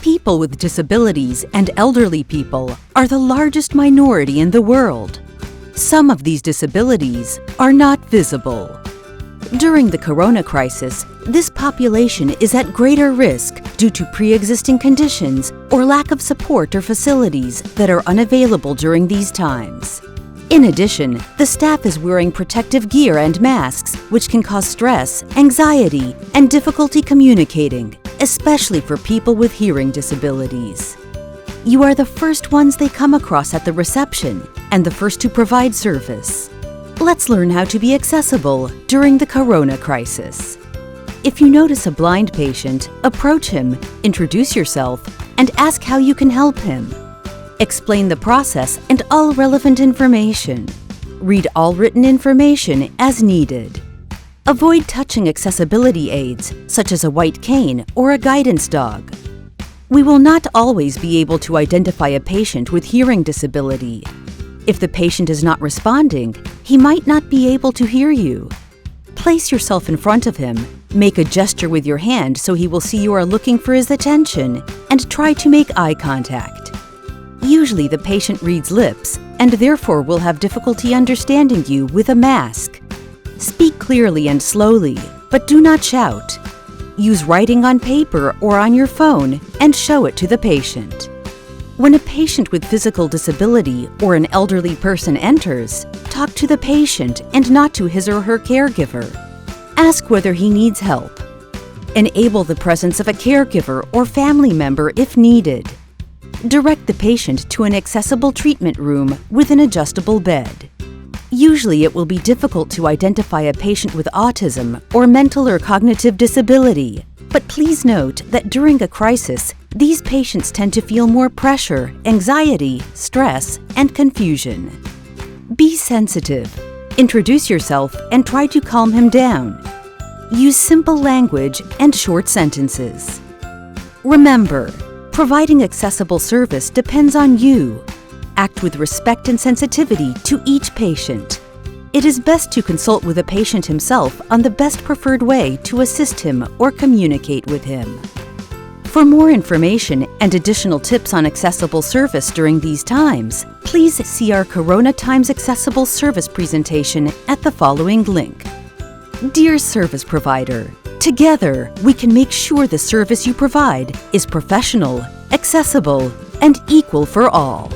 People with disabilities and elderly people are the largest minority in the world. Some of these disabilities are not visible. During the corona crisis, this population is at greater risk due to pre-existing conditions or lack of support or facilities that are unavailable during these times. In addition, the staff is wearing protective gear and masks, which can cause stress, anxiety, and difficulty communicating, especially for people with hearing disabilities. You are the first ones they come across at the reception and the first to provide service. Let's learn how to be accessible during the corona crisis. If you notice a blind patient, approach him, introduce yourself, and ask how you can help him. Explain the process and all relevant information. Read all written information as needed. Avoid touching accessibility aids, such as a white cane or a guidance dog. We will not always be able to identify a patient with hearing disability. If the patient is not responding, he might not be able to hear you. Place yourself in front of him, make a gesture with your hand so he will see you are looking for his attention, and try to make eye contact. Usually the patient reads lips and therefore will have difficulty understanding you with a mask. Speak clearly and slowly, but do not shout. Use writing on paper or on your phone and show it to the patient. When a patient with physical disability or an elderly person enters, talk to the patient and not to his or her caregiver. Ask whether he needs help. Enable the presence of a caregiver or family member if needed. Direct the patient to an accessible treatment room with an adjustable bed. Usually it will be difficult to identify a patient with autism or mental or cognitive disability, but please note that during a crisis, these patients tend to feel more pressure, anxiety, stress, and confusion. Be sensitive. Introduce yourself and try to calm him down. Use simple language and short sentences. Remember, providing accessible service depends on you. Act with respect and sensitivity to each patient. It is best to consult with a patient himself on the best preferred way to assist him or communicate with him. For more information and additional tips on accessible service during these times, please see our Corona Times Accessible Service presentation at the following link. Dear Service Provider, together we can make sure the service you provide is professional, accessible, and equal for all.